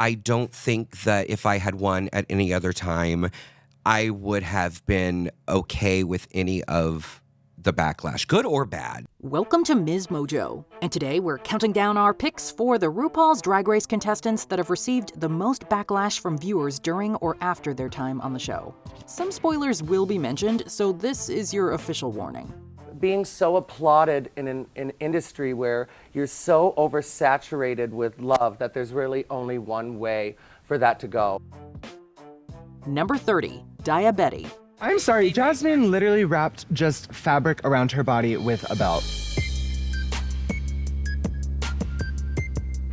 I don't think that if I had won at any other time, I would have been okay with any of the backlash, good or bad. Welcome to MsMojo, and today we're counting down our picks for the RuPaul's Drag Race contestants that have received the most backlash from viewers during or after their time on the show. Some spoilers will be mentioned, so this is your official warning. Being so applauded in an industry where you're so oversaturated with love that there's really only one way for that to go. Number 30, Daya. I'm sorry, Jasmine literally wrapped just fabric around her body with a belt.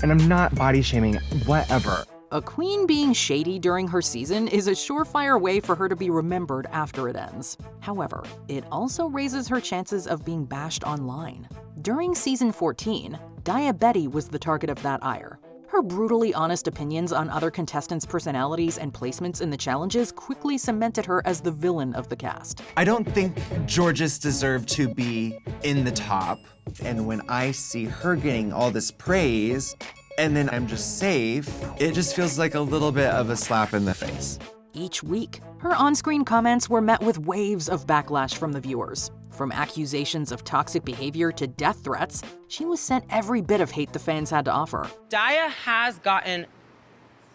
And I'm not body shaming, whatever. A queen being shady during her season is a surefire way for her to be remembered after it ends. However, it also raises her chances of being bashed online. During season 14, Daya was the target of that ire. Her brutally honest opinions on other contestants' personalities and placements in the challenges quickly cemented her as the villain of the cast. I don't think Georges deserved to be in the top. And when I see her getting all this praise, and then I'm just safe, it just feels like a little bit of a slap in the face. Each week, her on-screen comments were met with waves of backlash from the viewers. From accusations of toxic behavior to death threats, she was sent every bit of hate the fans had to offer. Daya has gotten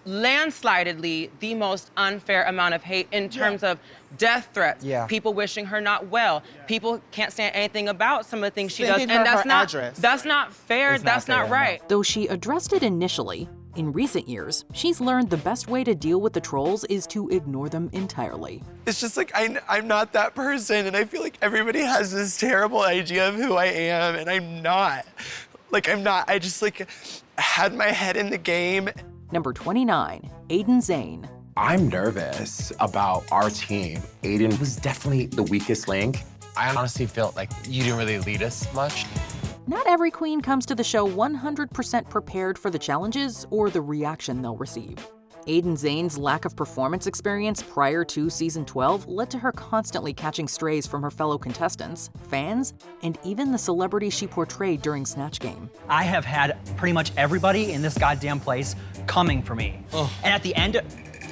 landslidedly the most unfair amount of hate in terms of death threats, people wishing her not well, people can't stand anything about some of the things she does, and that's not fair, that's not right. Though she addressed it initially, in recent years, she's learned the best way to deal with the trolls is to ignore them entirely. It's just like, I'm not that person, and I feel like everybody has this terrible idea of who I am, and I'm not. I just had my head in the game. Number 29, Zhane. I'm nervous about our team. Aiden was definitely the weakest link. I honestly felt like you didn't really lead us much. Not every queen comes to the show 100% prepared for the challenges or the reaction they'll receive. Zane's lack of performance experience prior to season 12 led to her constantly catching strays from her fellow contestants, fans, and even the celebrity she portrayed during Snatch Game. I have had pretty much everybody in this goddamn place coming for me. And at the end,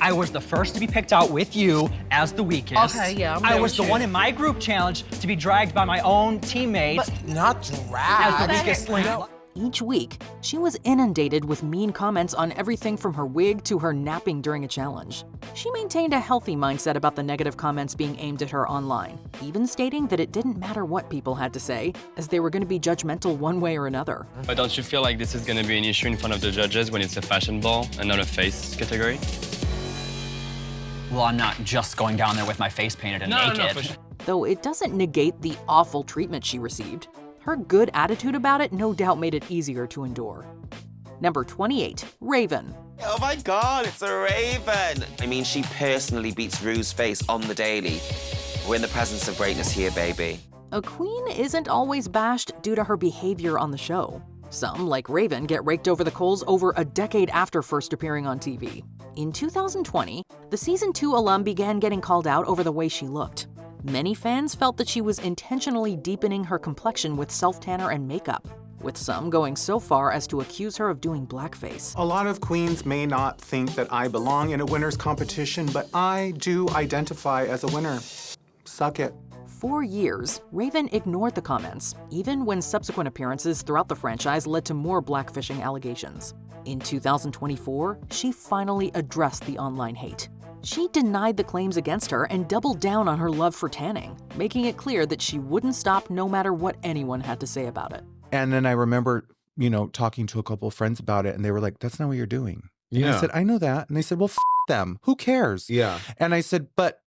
I was the first to be picked out with you as the weakest. Okay, yeah, I was the one in my group challenge to be dragged by my own teammates. But not dragged. As the weakest link. Each week, she was inundated with mean comments on everything from her wig to her napping during a challenge. She maintained a healthy mindset about the negative comments being aimed at her online, even stating that it didn't matter what people had to say, as they were going to be judgmental one way or another. But don't you feel like this is going to be an issue in front of the judges when it's a fashion ball and not a face category? Well, I'm not just going down there with my face painted and naked. No, for sure. Though it doesn't negate the awful treatment she received, her good attitude about it no doubt made it easier to endure. Number 28, Raven. Oh my God, it's a Raven. I mean, she personally beats Ru's face on the daily. We're in the presence of greatness here, baby. A queen isn't always bashed due to her behavior on the show. Some, like Raven, get raked over the coals over a decade after first appearing on TV. In 2020, the season 2 alum began getting called out over the way she looked. Many fans felt that she was intentionally deepening her complexion with self-tanner and makeup, with some going so far as to accuse her of doing blackface. A lot of queens may not think that I belong in a winner's competition, but I do identify as a winner. Suck it. For years, Raven ignored the comments, even when subsequent appearances throughout the franchise led to more blackfishing allegations. In 2024, she finally addressed the online hate. She denied the claims against her and doubled down on her love for tanning, making it clear that she wouldn't stop no matter what anyone had to say about it. And then I remember, talking to a couple of friends about it, and they were like, that's not what you're doing. And I said, I know that. And they said, well, f them. Who cares? Yeah. And I said, but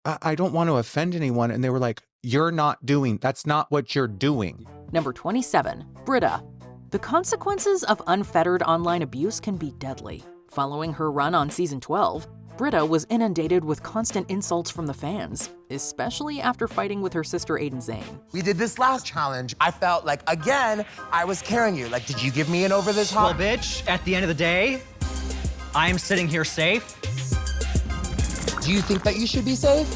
I don't want to offend anyone. And they were like, that's not what you're doing. Number 27, Brita. The consequences of unfettered online abuse can be deadly. Following her run on season 12, Brita was inundated with constant insults from the fans, especially after fighting with her sister Zhane. We did this last challenge. I felt like, again, I was carrying you. Like, did you give me an over this hot? Well, bitch, at the end of the day, I'm sitting here safe. Do you think that you should be safe?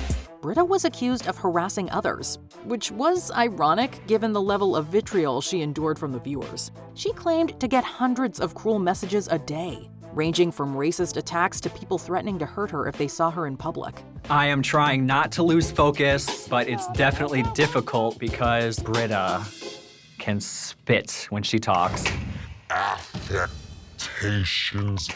Brita was accused of harassing others, which was ironic given the level of vitriol she endured from the viewers. She claimed to get hundreds of cruel messages a day, ranging from racist attacks to people threatening to hurt her if they saw her in public. I am trying not to lose focus, but it's definitely difficult because Brita can spit when she talks. Affectations.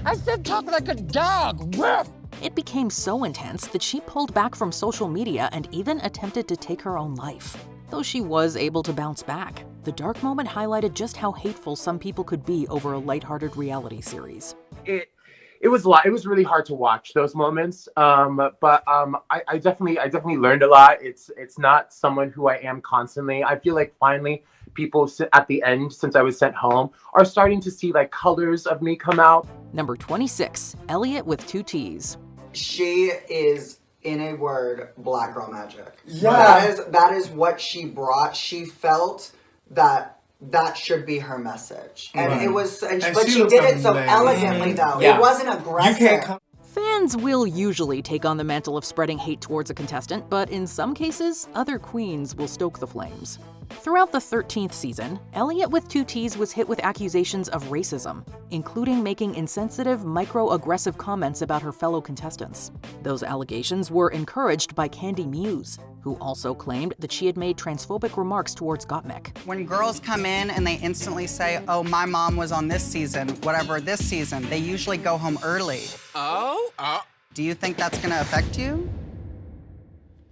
I said talk like a dog. Ruff. It became so intense that she pulled back from social media and even attempted to take her own life. Though she was able to bounce back, the dark moment highlighted just how hateful some people could be over a lighthearted reality series. It was a lot. It was really hard to watch those moments. But I definitely learned a lot. It's not someone who I am constantly. I feel like finally people at the end, since I was sent home, are starting to see like colors of me come out. Number 26, Elliott with 2 T's. She is, in a word, black girl magic. Yeah. That is what she brought. She felt that should be her message. And right. it was, but she did it so elegantly though. Yeah. It wasn't aggressive. Fans will usually take on the mantle of spreading hate towards a contestant, but in some cases, other queens will stoke the flames. Throughout the 13th season, Elliott with 2 T's was hit with accusations of racism, including making insensitive, micro-aggressive comments about her fellow contestants. Those allegations were encouraged by Kandy Muse, who also claimed that she had made transphobic remarks towards Gottmik. When girls come in and they instantly say, oh, my mom was on this season, whatever this season, they usually go home early. Do you think that's gonna affect you?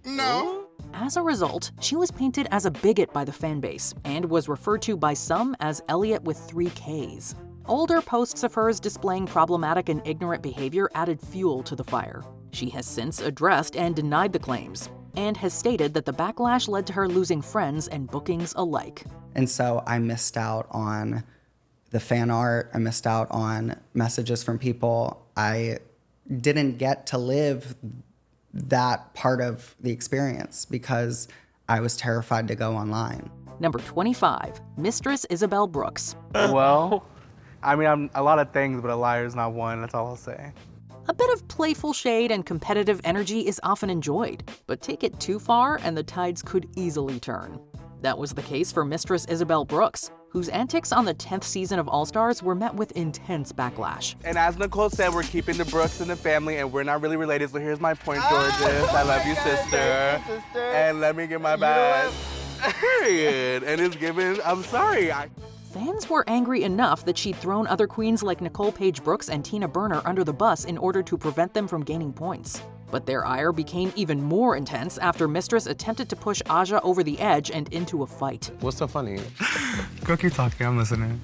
No. As a result, she was painted as a bigot by the fanbase and was referred to by some as Elliott with 3 Ks. Older posts of hers displaying problematic and ignorant behavior added fuel to the fire. She has since addressed and denied the claims, and has stated that the backlash led to her losing friends and bookings alike. And so I missed out on the fan art, I missed out on messages from people. I didn't get to live that part of the experience because I was terrified to go online. Number 25, Mistress Isabelle Brooks. Well, I mean, I'm a lot of things, but a liar's not one, that's all I'll say. A bit of playful shade and competitive energy is often enjoyed, but take it too far and the tides could easily turn. That was the case for Mistress Isabelle Brooks, whose antics on the 10th season of All-Stars were met with intense backlash. And as Nicole said, we're keeping the Brooks in the family, and we're not really related, so here's my point, Georges. I love you, sister. And let me get my badge. Period. And it's given, I'm sorry. Fans were angry enough that she'd thrown other queens like Nicole Paige Brooks and Tina Burner under the bus in order to prevent them from gaining points. But their ire became even more intense after Mistress attempted to push Aja over the edge and into a fight. What's so funny? Go keep talking, I'm listening.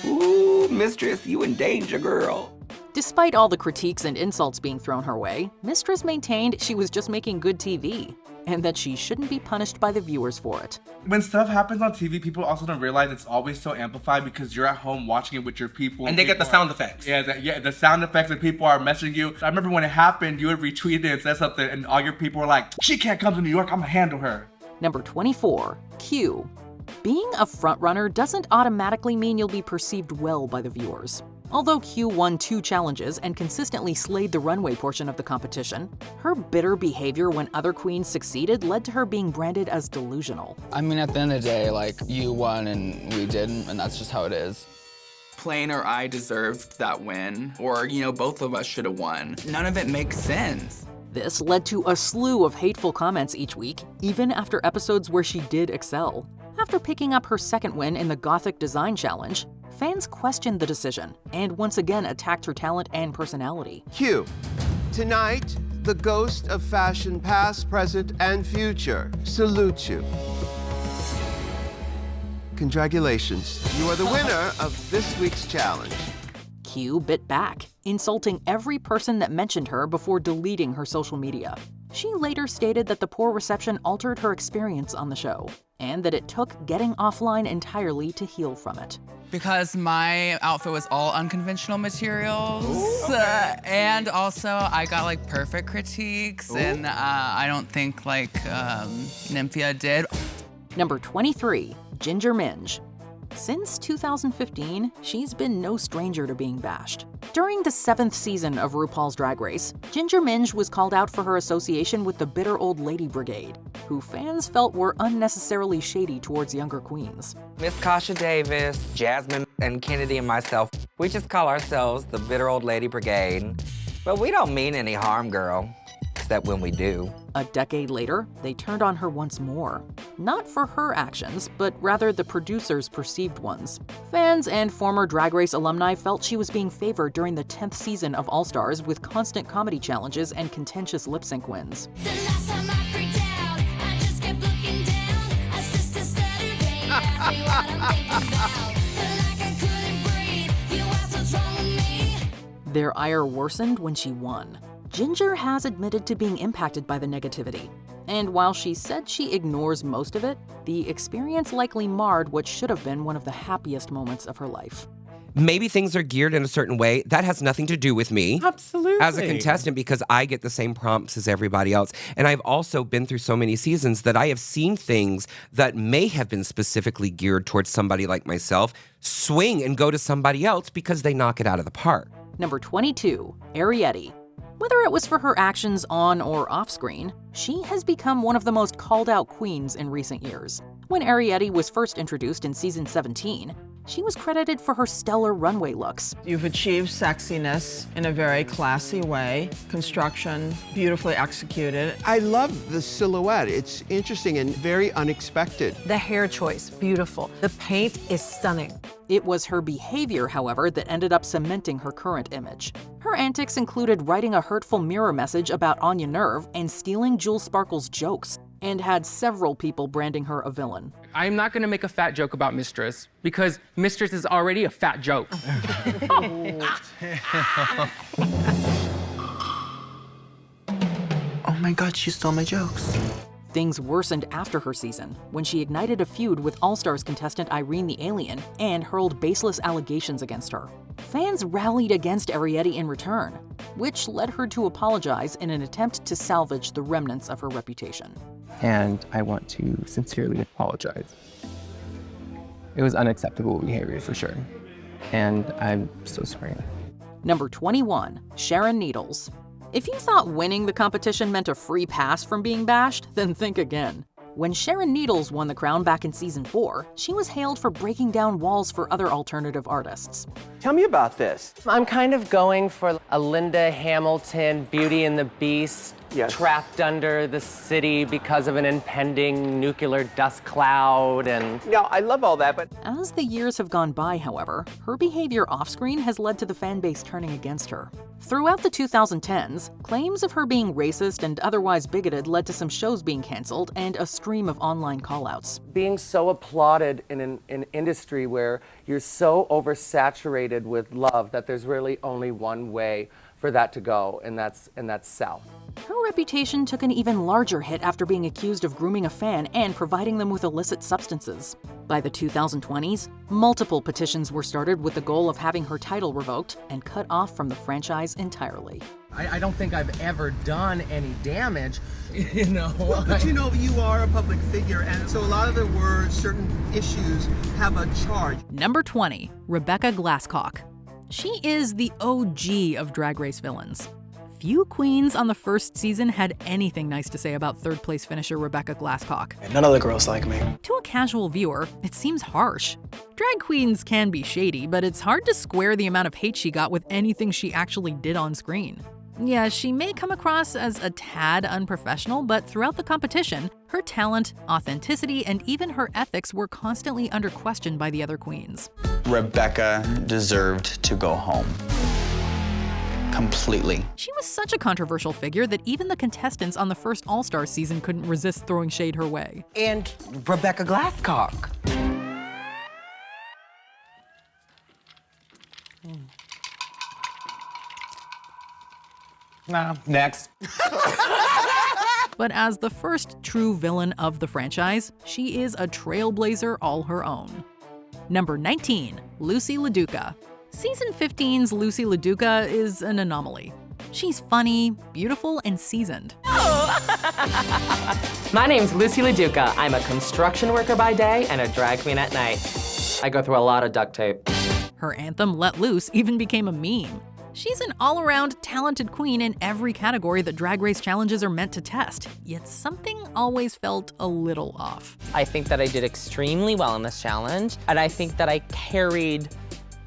Ooh, Mistress, you in danger, girl. Despite all the critiques and insults being thrown her way, Mistress maintained she was just making good TV, and that she shouldn't be punished by the viewers for it. When stuff happens on TV, people also don't realize it's always so amplified because you're at home watching it with your people. And they get the sound effects. Yeah, the sound effects and people are messaging you. I remember when it happened, you would retweet it and say something, and all your people were like, she can't come to New York, I'm gonna handle her. Number 24, Q. Being a frontrunner doesn't automatically mean you'll be perceived well by the viewers. Although Q won 2 challenges and consistently slayed the runway portion of the competition, her bitter behavior when other queens succeeded led to her being branded as delusional. I mean, at the end of the day, like, you won and we didn't, and that's just how it is. Plain or I deserved that win, or, you know, both of us should have won. None of it makes sense. This led to a slew of hateful comments each week, even after episodes where she did excel. After picking up her 2nd win in the Gothic Design Challenge, fans questioned the decision and once again attacked her talent and personality. Q. Tonight, the ghost of fashion past, present, and future salutes you. Congratulations. You are the winner of this week's challenge. Q bit back, insulting every person that mentioned her before deleting her social media. She later stated that the poor reception altered her experience on the show, and that it took getting offline entirely to heal from it. Because my outfit was all unconventional materials. Ooh, okay. And also I got like perfect critiques. Ooh. And I don't think like Nymphia did. Number 23, Ginger Minj. Since 2015, she's been no stranger to being bashed. During the 7th season of RuPaul's Drag Race, Ginger Minj was called out for her association with the bitter old lady brigade. who fans felt were unnecessarily shady towards younger queens. Miss Kasha Davis, Jasmine, and Kennedy and myself, we just call ourselves the Bitter Old Lady Brigade. But we don't mean any harm, girl, except when we do. A decade later, they turned on her once more. Not for her actions, but rather the producers' perceived ones. Fans and former Drag Race alumni felt she was being favored during the 10th season of All Stars with constant comedy challenges and contentious lip sync wins. Their ire worsened when she won. Ginger has admitted to being impacted by the negativity. And while she said she ignores most of it, the experience likely marred what should have been one of the happiest moments of her life. Maybe things are geared in a certain way. That has nothing to do with me. Absolutely. As a contestant, because I get the same prompts as everybody else. And I've also been through so many seasons that I have seen things that may have been specifically geared towards somebody like myself swing and go to somebody else because they knock it out of the park. Number 22, Arrietty. Whether it was for her actions on or off screen, she has become one of the most called out queens in recent years. When Arrietty was first introduced in season 17, she was credited for her stellar runway looks. You've achieved sexiness in a very classy way. Construction, beautifully executed. I love the silhouette. It's interesting and very unexpected. The hair choice, beautiful. The paint is stunning. It was her behavior, however, that ended up cementing her current image. Her antics included writing a hurtful mirror message about Anya Nerve and stealing Jules Sparkle's jokes, and had several people branding her a villain. I'm not gonna make a fat joke about Mistress, because Mistress is already a fat joke. Oh my God, she stole my jokes. Things worsened after her season, when she ignited a feud with All-Stars contestant Irene the Alien and hurled baseless allegations against her. Fans rallied against Arrietty in return, which led her to apologize in an attempt to salvage the remnants of her reputation. And I want to sincerely apologize. It was unacceptable behavior for sure, and I'm so sorry. Number 21, Sharon Needles. If you thought winning the competition meant a free pass from being bashed, then think again. When Sharon Needles won the crown back in season 4, she was hailed for breaking down walls for other alternative artists. Tell me about this. I'm kind of going for a Linda Hamilton, Beauty and the Beast, trapped under the city because of an impending nuclear dust cloud and... No, I love all that, but... As the years have gone by, however, her behavior off-screen has led to the fan base turning against her. Throughout the 2010s, claims of her being racist and otherwise bigoted led to some shows being canceled and a stream of online callouts. Being so applauded in an industry where you're so oversaturated with love that there's really only one way for that to go, and that's south. Her reputation took an even larger hit after being accused of grooming a fan and providing them with illicit substances. By the 2020s, multiple petitions were started with the goal of having her title revoked and cut off from the franchise entirely. I don't think I've ever done any damage, you know. Well, but you know, you are a public figure, and so a lot of the words, certain issues have a charge. Number 20, Rebecca Glascock. She is the OG of Drag Race villains. Few queens on the first season had anything nice to say about third place finisher Rebecca Glascock. None of the girls like me. To a casual viewer, it seems harsh. Drag queens can be shady, but it's hard to square the amount of hate she got with anything she actually did on screen. Yeah, she may come across as a tad unprofessional, but throughout the competition, her talent, authenticity, and even her ethics were constantly under question by the other queens. Rebecca deserved to go home. Completely. She was such a controversial figure that even the contestants on the first All-Star season couldn't resist throwing shade her way. And Rebecca Glascock. Nah, next. But as the first true villain of the franchise, she is a trailblazer all her own. Number 19, Loosey LaDuca. Season 15's Loosey LaDuca is an anomaly. She's funny, beautiful, and seasoned. My name's Loosey LaDuca. I'm a construction worker by day and a drag queen at night. I go through a lot of duct tape. Her anthem, Let Loose, even became a meme. She's an all-around talented queen in every category that Drag Race challenges are meant to test, yet something always felt a little off. I think that I did extremely well in this challenge, and I think that I carried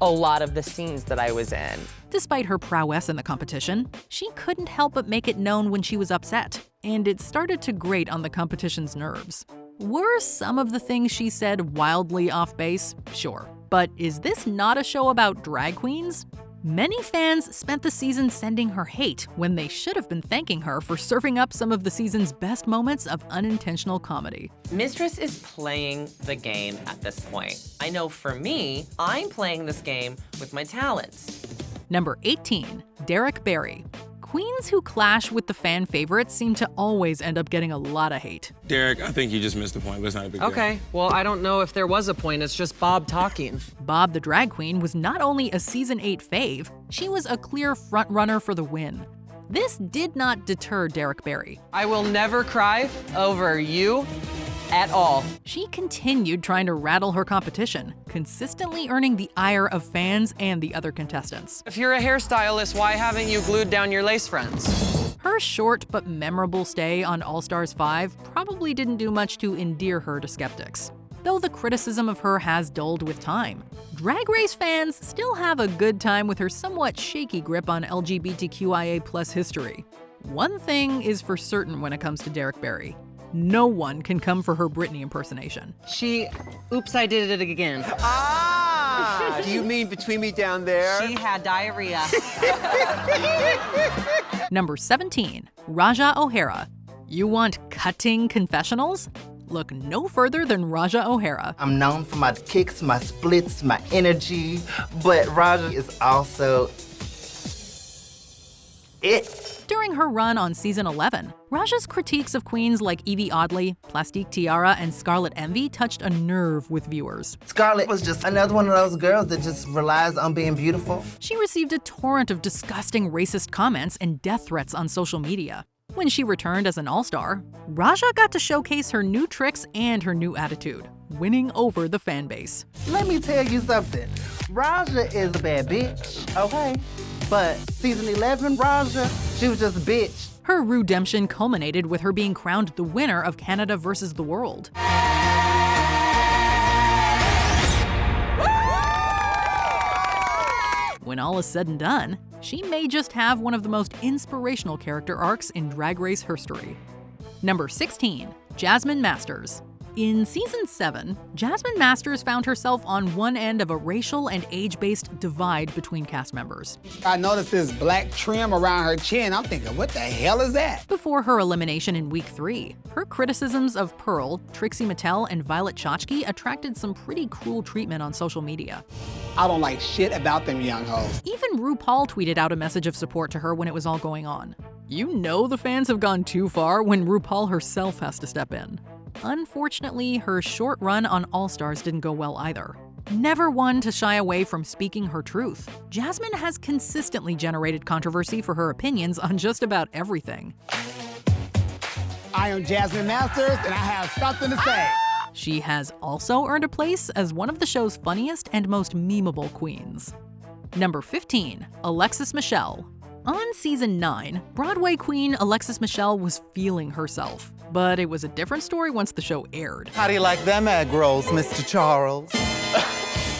a lot of the scenes that I was in. Despite her prowess in the competition, she couldn't help but make it known when she was upset, and it started to grate on the competition's nerves. Were some of the things she said wildly off base? Sure. But is this not a show about drag queens? Many fans spent the season sending her hate when they should have been thanking her for serving up some of the season's best moments of unintentional comedy. Mistress is playing the game at this point. I know for me, I'm playing this game with my talents. Number 18, Derrick Barry. Queens who clash with the fan favorites seem to always end up getting a lot of hate. Derrick, I think you just missed the point, but it's not a big deal. Okay, well, I don't know if there was a point. It's just Bob talking. Bob the drag queen was not only a season 8 fave, she was a clear frontrunner for the win. This did not deter Derrick Barry. I will never cry over you at all. She continued trying to rattle her competition, consistently earning the ire of fans and the other contestants. If you're a hairstylist, why haven't you glued down your lace fronts? Her short but memorable stay on All Stars 5 probably didn't do much to endear her to skeptics. Though the criticism of her has dulled with time, Drag Race fans still have a good time with her somewhat shaky grip on LGBTQIA+ history. One thing is for certain when it comes to Derrick Barry. No one can come for her Britney impersonation. Oops, I did it again. Ah! Do you mean between me down there? She had diarrhea. Number 17, Raja O'Hara. You want cutting confessionals? Look no further than Raja O'Hara. I'm known for my kicks, my splits, my energy, but Raja is also it. During her run on season 11, Raja's critiques of queens like Evie Oddly, Plastique Tiara, and Scarlet Envy touched a nerve with viewers. Scarlet was just another one of those girls that just relies on being beautiful. She received a torrent of disgusting racist comments and death threats on social media. When she returned as an all-star, Raja got to showcase her new tricks and her new attitude, winning over the fan base. Let me tell you something. Raja is a bad bitch, okay? But season 11, Raja, she was just a bitch. Her redemption culminated with her being crowned the winner of Canada vs. the World. When all is said and done, she may just have one of the most inspirational character arcs in Drag Race history. Number 16, Jasmine Masters. In season 7, Jasmine Masters found herself on one end of a racial and age-based divide between cast members. I noticed this black trim around her chin. I'm thinking, what the hell is that? Before her elimination in week 3, her criticisms of Pearl, Trixie Mattel, and Violet Chachki attracted some pretty cruel treatment on social media. I don't like shit about them young hoes. Even RuPaul tweeted out a message of support to her when it was all going on. You know the fans have gone too far when RuPaul herself has to step in. Unfortunately, her short run on All Stars didn't go well either. Never one to shy away from speaking her truth, Jasmine has consistently generated controversy for her opinions on just about everything. I am Jasmine Masters, and I have something to say. She has also earned a place as one of the show's funniest and most memeable queens. Number 15, Alexis Michelle. On season 9, Broadway queen Alexis Michelle was feeling herself. But it was a different story once the show aired. How do you like them egg rolls, Mr. Charles?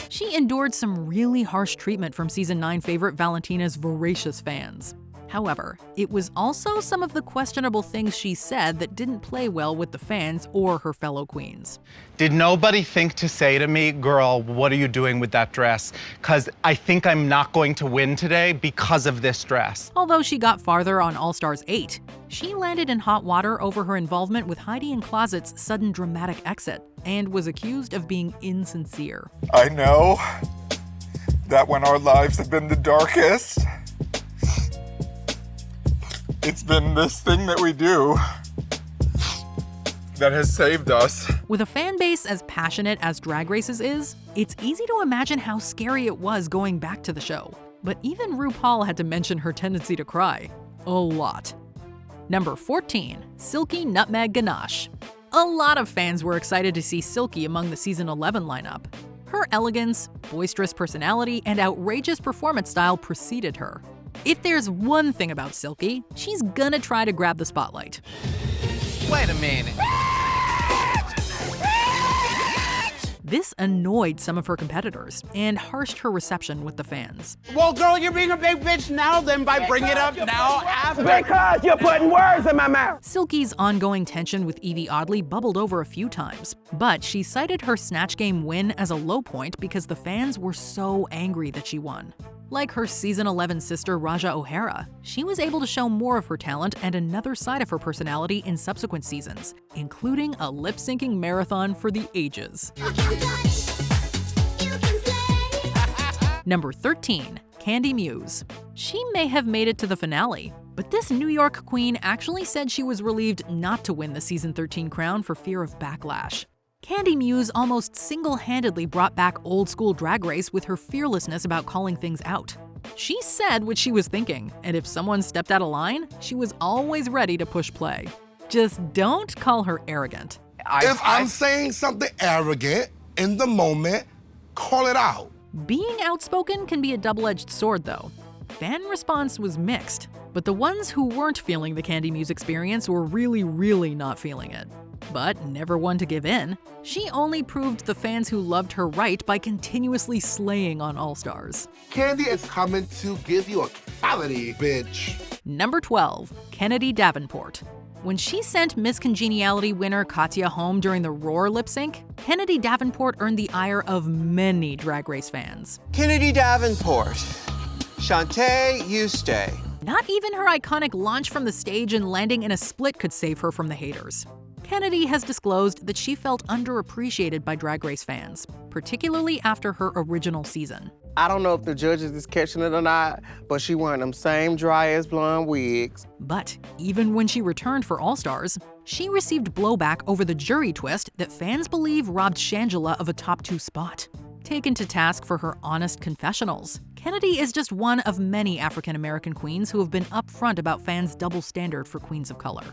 She endured some really harsh treatment from season 9 favorite Valentina's voracious fans. However, it was also some of the questionable things she said that didn't play well with the fans or her fellow queens. Did nobody think to say to me, girl, what are you doing with that dress? Because I think I'm not going to win today because of this dress. Although she got farther on All Stars 8, she landed in hot water over her involvement with Heidi N Closet's sudden dramatic exit and was accused of being insincere. I know that when our lives have been the darkest, it's been this thing that we do that has saved us. With a fan base as passionate as Drag Race's is, it's easy to imagine how scary it was going back to the show. But even RuPaul had to mention her tendency to cry. A lot. Number 14, Silky Nutmeg Ganache. A lot of fans were excited to see Silky among the season 11 lineup. Her elegance, boisterous personality, and outrageous performance style preceded her. If there's one thing about Silky, she's gonna try to grab the spotlight. Wait a minute. This annoyed some of her competitors and harshed her reception with the fans. Well, girl, you're being a big bitch now then by bringing it up now after. Because you're putting words in my mouth. Silky's ongoing tension with Evie Oddly bubbled over a few times, but she cited her Snatch Game win as a low point because the fans were so angry that she won. Like her season 11 sister Raja O'Hara, she was able to show more of her talent and another side of her personality in subsequent seasons, including a lip-syncing marathon for the ages. Number 13, Kandy Muse. She may have made it to the finale, but this New York queen actually said she was relieved not to win the season 13 crown for fear of backlash. Kandy Muse almost single-handedly brought back old-school Drag Race with her fearlessness about calling things out. She said what she was thinking, and if someone stepped out of line, she was always ready to push play. Just don't call her arrogant. If I'm saying something arrogant in the moment, call it out. Being outspoken can be a double-edged sword, though. Fan response was mixed, but the ones who weren't feeling the Kandy Muse experience were really not feeling it. But never one to give in, she only proved the fans who loved her right by continuously slaying on All-Stars. Kandy is coming to give you a quality, bitch. Number 12, Kennedy Davenport. When she sent Miss Congeniality winner Katya home during the Roar lip sync, Kennedy Davenport earned the ire of many Drag Race fans. Kennedy Davenport. Shantae, you stay. Not even her iconic launch from the stage and landing in a split could save her from the haters. Kennedy has disclosed that she felt underappreciated by Drag Race fans, particularly after her original season. I don't know if the judges is catching it or not, but she wearing them same dry-ass blonde wigs. But even when she returned for All-Stars, she received blowback over the jury twist that fans believe robbed Shangela of a top 2 spot. Taken to task for her honest confessionals, Kennedy is just one of many African-American queens who have been upfront about fans' double standard for queens of color.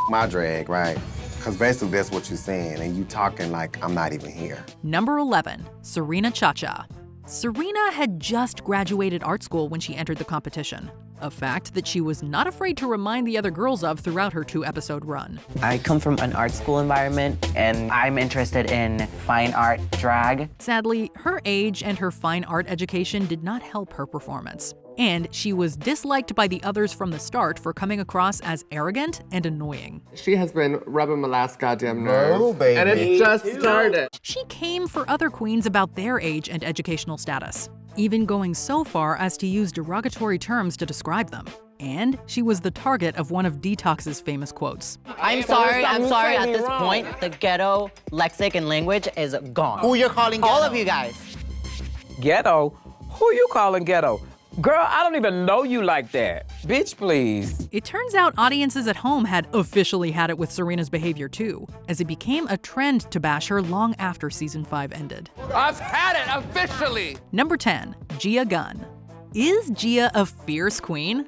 My drag, right? Because basically that's what you're saying, and you talking like I'm not even here. Number 11, Serena Chacha. Serena had just graduated art school when she entered the competition, a fact that she was not afraid to remind the other girls of throughout her 2-episode run. I come from an art school environment, and I'm interested in fine art drag. Sadly, her age and her fine art education did not help her performance. And she was disliked by the others from the start for coming across as arrogant and annoying. She has been rubbing my last goddamn nerve. No, baby. And it just started. She came for other queens about their age and educational status, even going so far as to use derogatory terms to describe them. And she was the target of one of Detox's famous quotes. I'm sorry, at this point, the ghetto lexic and language is gone. Who you're calling ghetto? All of you guys. Ghetto? Who you calling ghetto? Girl, I don't even know you like that. Bitch, please. It turns out audiences at home had officially had it with Serena's behavior too, as it became a trend to bash her long after season 5 ended. I've had it officially. Number 10, Gia Gunn. Is Gia a fierce queen?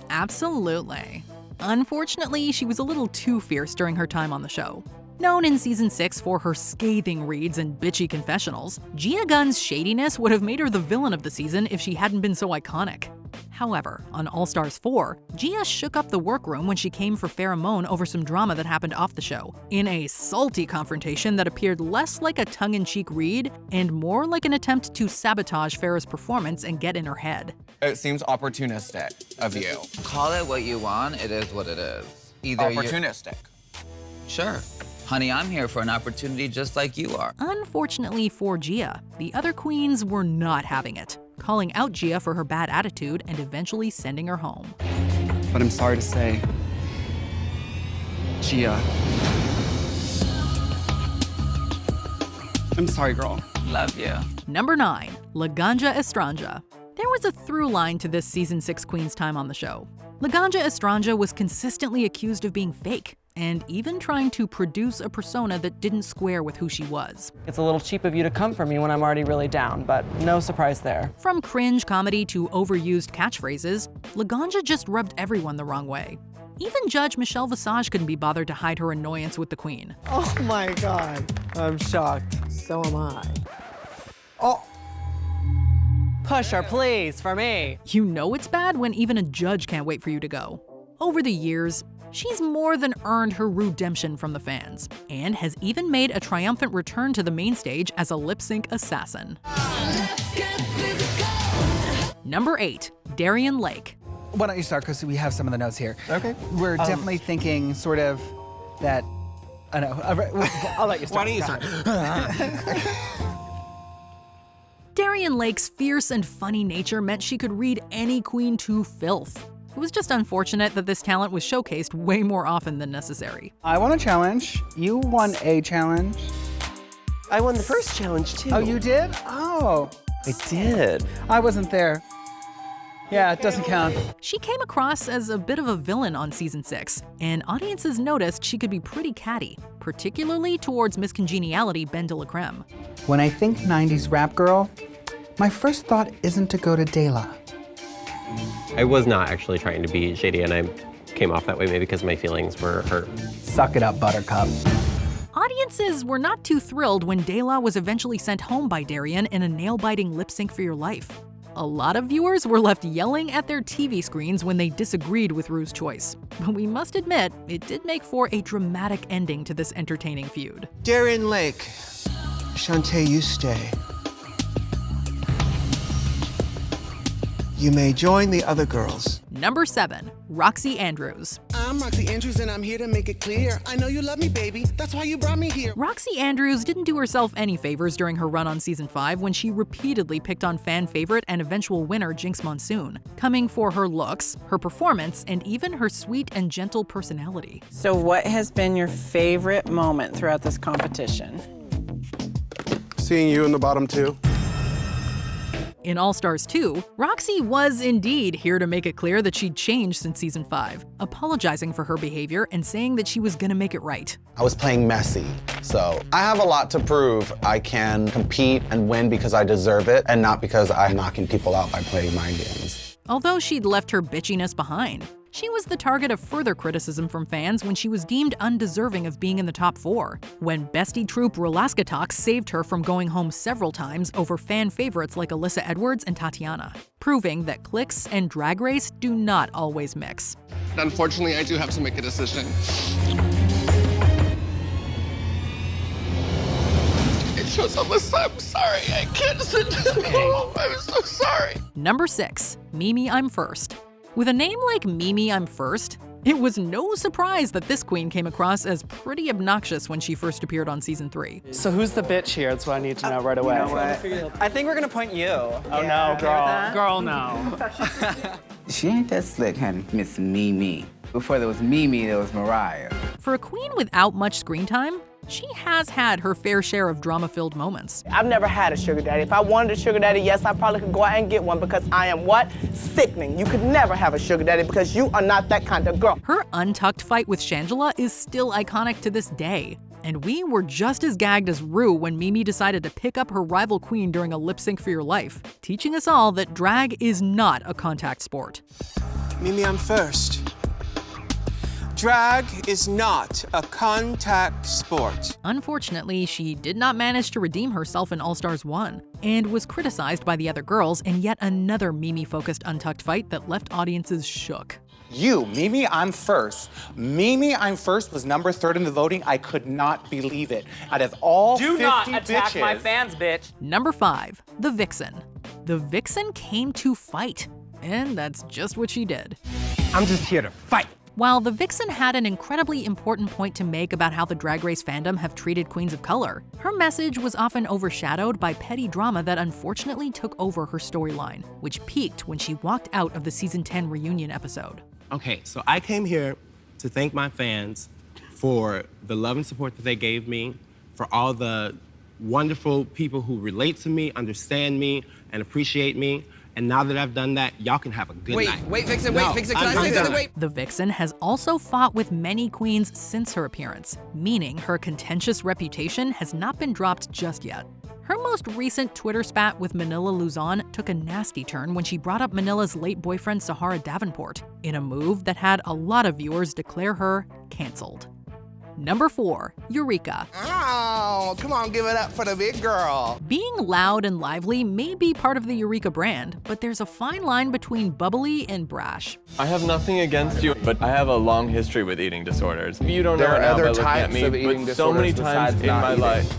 Absolutely. Unfortunately, she was a little too fierce during her time on the show. Known in season 6 for her scathing reads and bitchy confessionals, Gia Gunn's shadiness would have made her the villain of the season if she hadn't been so iconic. However, on All-Stars 4, Gia shook up the workroom when she came for Pheromone over some drama that happened off the show, in a salty confrontation that appeared less like a tongue-in-cheek read and more like an attempt to sabotage Farrah's performance and get in her head. It seems opportunistic of you. Call it what you want, it is what it is. Either Opportunistic. Sure. Honey, I'm here for an opportunity just like you are. Unfortunately for Gia, the other queens were not having it, calling out Gia for her bad attitude and eventually sending her home. But I'm sorry to say, Gia. I'm sorry, girl. Love you. Number 9, Laganja Estranja. There was a through line to this season 6 queen's time on the show. Laganja Estranja was consistently accused of being fake, and even trying to produce a persona that didn't square with who she was. It's a little cheap of you to come for me when I'm already really down, but no surprise there. From cringe comedy to overused catchphrases, Laganja just rubbed everyone the wrong way. Even Judge Michelle Visage couldn't be bothered to hide her annoyance with the queen. Oh my God. I'm shocked. So am I. Oh. pusher, please, for me. You know it's bad when even a judge can't wait for you to go. Over the years, she's more than earned her redemption from the fans, and has even made a triumphant return to the main stage as a lip-sync assassin. Number 8, Darienne Lake. Why don't you start, because we have some of the notes here. Okay. We're definitely thinking sort of that, I know, I'll let you start. Why don't you start? Darienne Lake's fierce and funny nature meant she could read any queen to filth. It was just unfortunate that this talent was showcased way more often than necessary. I won a challenge. You won a challenge. I won the first challenge, too. Oh, you did? Oh. I did. I wasn't there. Yeah, it doesn't count. She came across as a bit of a villain on season 6, and audiences noticed she could be pretty catty, particularly towards Miss Congeniality Ben de la Creme. When I think 90s rap girl, my first thought isn't to go to Daya. I was not actually trying to be shady, and I came off that way maybe because my feelings were hurt. Suck it up, Buttercup. Audiences were not too thrilled when Daya was eventually sent home by Darienne in a nail-biting lip sync for your life. A lot of viewers were left yelling at their TV screens when they disagreed with Ru's choice. But we must admit, it did make for a dramatic ending to this entertaining feud. Darienne Lake. Shantae, you stay. You may join the other girls. Number 7, Roxxxy Andrews. I'm Roxxxy Andrews, and I'm here to make it clear. I know you love me, baby. That's why you brought me here. Roxxxy Andrews didn't do herself any favors during her run on season 5 when she repeatedly picked on fan favorite and eventual winner Jinx Monsoon, coming for her looks, her performance, and even her sweet and gentle personality. So what has been your favorite moment throughout this competition? Seeing you in the bottom 2. In All Stars 2, Roxxxy was indeed here to make it clear that she'd changed since season 5, apologizing for her behavior and saying that she was gonna make it right. I was playing messy, so I have a lot to prove. I can compete and win because I deserve it, and not because I'm knocking people out by playing mind games. Although she'd left her bitchiness behind, she was the target of further criticism from fans when she was deemed undeserving of being in the top 4, when bestie troupe Glascock saved her from going home several times over fan favorites like Alyssa Edwards and Tatiana, proving that cliques and Drag Race do not always mix. Unfortunately, I do have to make a decision. It shows Alyssa, I'm sorry. I can't sit home. I'm so sorry. Number 6, Mimi Imfurst. With a name like Mimi Imfurst, it was no surprise that this queen came across as pretty obnoxious when she first appeared on season 3. So who's the bitch here? That's what I need to know right away. You know what? I think we're gonna point you. Oh no, girl. Girl, no. She ain't that slick, honey, Miss Mimi. Before there was Mimi, there was Mariah. For a queen without much screen time, she has had her fair share of drama-filled moments. I've never had a sugar daddy. If I wanted a sugar daddy, yes, I probably could go out and get one because I am what? Sickening. You could never have a sugar daddy because you are not that kind of girl. Her untucked fight with Shangela is still iconic to this day. And we were just as gagged as Ru when Mimi decided to pick up her rival queen during a lip sync for your life, teaching us all that drag is not a contact sport. Mimi, I'm first. Drag is not a contact sport. Unfortunately, she did not manage to redeem herself in All Stars 1, and was criticized by the other girls in yet another Mimi-focused untucked fight that left audiences shook. You, Mimi, I'm first. Mimi, I'm first was number 3 in the voting. I could not believe it. Out of all 50 Do not attack bitches, my fans, bitch. Number 5, the Vixen. The Vixen came to fight, and that's just what she did. I'm just here to fight. While the Vixen had an incredibly important point to make about how the Drag Race fandom have treated queens of color, her message was often overshadowed by petty drama that unfortunately took over her storyline, which peaked when she walked out of the season 10 reunion episode. Okay, so I came here to thank my fans for the love and support that they gave me, for all the wonderful people who relate to me, understand me, and appreciate me. And now that I've done that, y'all can have a good night. Wait, Vixen, can I say something? Wait. The Vixen has also fought with many queens since her appearance, meaning her contentious reputation has not been dropped just yet. Her most recent Twitter spat with Manila Luzon took a nasty turn when she brought up Manila's late boyfriend Sahara Davenport, in a move that had a lot of viewers declare her canceled. Number 4, Eureka. Ow! Come on, give it up for the big girl. Being loud and lively may be part of the Eureka brand, but there's a fine line between bubbly and brash. I have nothing against you, but I have a long history with eating disorders. You don't know There are now other by looking at types me, of eating but so many disorders times besides in not my eating. life.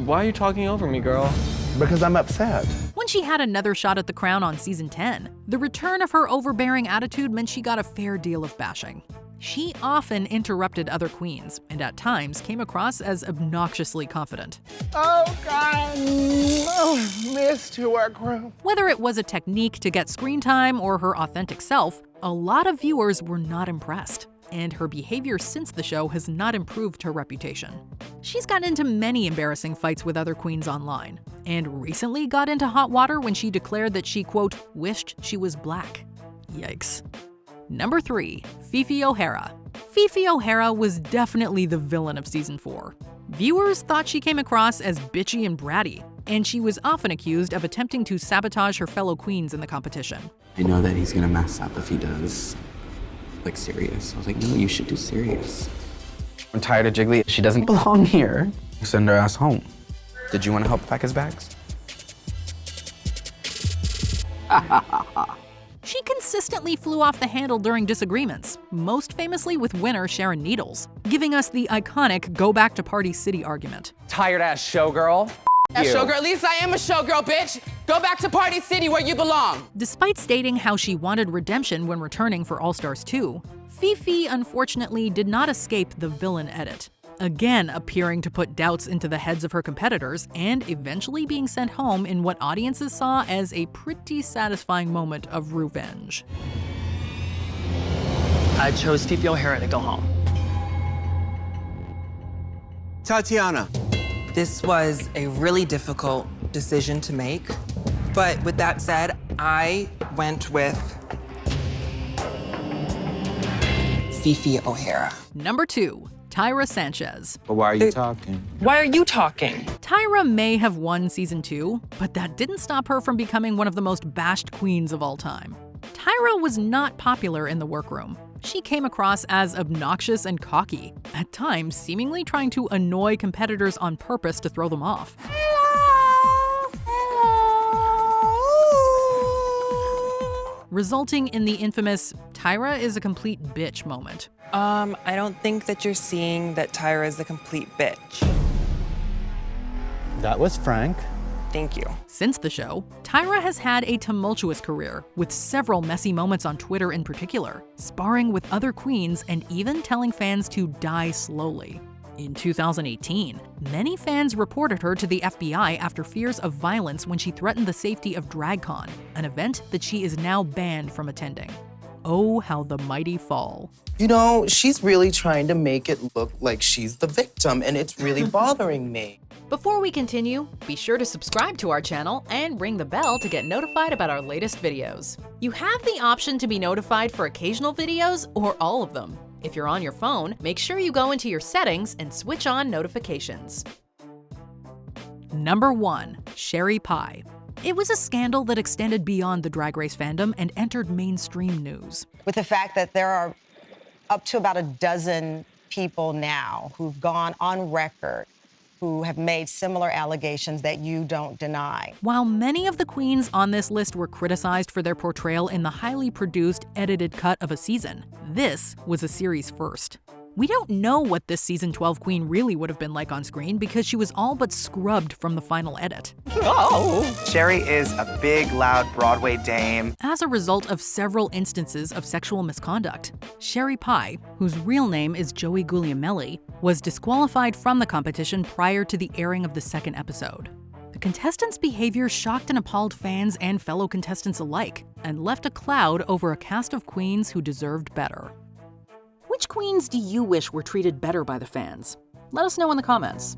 Why are you talking over me, girl? Because I'm upset. When she had another shot at the crown on season 10, the return of her overbearing attitude meant she got a fair deal of bashing. She often interrupted other queens, and at times came across as obnoxiously confident. Oh, God. Oh, missed your workroom. Whether it was a technique to get screen time or her authentic self, a lot of viewers were not impressed, and her behavior since the show has not improved her reputation. She's gotten into many embarrassing fights with other queens online, and recently got into hot water when she declared that she, quote, wished she was black. Yikes. Number 3, Fifi O'Hara. Fifi O'Hara was definitely the villain of season 4. Viewers thought she came across as bitchy and bratty, and she was often accused of attempting to sabotage her fellow queens in the competition. I know that he's gonna mess up if he does, like, serious. I was like, no, you should do serious. I'm tired of Jiggly. She doesn't belong here. Send her ass home. Did you want to help pack his bags? She consistently flew off the handle during disagreements, most famously with winner Sharon Needles, giving us the iconic go back to Party City argument. Tired ass showgirl. A showgirl, at least I am a showgirl, bitch. Go back to Party City where you belong. Despite stating how she wanted redemption when returning for All Stars 2, Fifi unfortunately did not escape the villain edit, again appearing to put doubts into the heads of her competitors and eventually being sent home in what audiences saw as a pretty satisfying moment of revenge. I chose Fifi O'Hara to go home. Tatiana. This was a really difficult decision to make, but with that said, I went with Fifi O'Hara. Number 2, Tyra Sanchez. But why are you talking? Why are you talking? Tyra may have won season 2, but that didn't stop her from becoming one of the most bashed queens of all time. Tyra was not popular in the workroom. She came across as obnoxious and cocky, at times seemingly trying to annoy competitors on purpose to throw them off. Resulting in the infamous Tyra is a complete bitch moment. I don't think that you're seeing that Tyra is a complete bitch. That was frank. Thank you. Since the show, Tyra has had a tumultuous career, with several messy moments on Twitter in particular, sparring with other queens and even telling fans to die slowly. In 2018, many fans reported her to the FBI after fears of violence when she threatened the safety of DragCon, an event that she is now banned from attending. Oh, how the mighty fall. You know, she's really trying to make it look like she's the victim, and it's really bothering me. Before we continue, be sure to subscribe to our channel and ring the bell to get notified about our latest videos. You have the option to be notified for occasional videos or all of them. If you're on your phone, make sure you go into your settings and switch on notifications. Number 1, Sherry Pie. It was a scandal that extended beyond the Drag Race fandom and entered mainstream news. With the fact that there are up to about a dozen people now who've gone on record who have made similar allegations that you don't deny. While many of the queens on this list were criticized for their portrayal in the highly produced, edited cut of a season, this was a series first. We don't know what this season 12 queen really would have been like on screen because she was all but scrubbed from the final edit. Oh! Sherry is a big, loud Broadway dame. As a result of several instances of sexual misconduct, Sherry Pie, whose real name is Joey Guglielmelli, was disqualified from the competition prior to the airing of the second episode. The contestants' behavior shocked and appalled fans and fellow contestants alike, and left a cloud over a cast of queens who deserved better. Which queens do you wish were treated better by the fans? Let us know in the comments.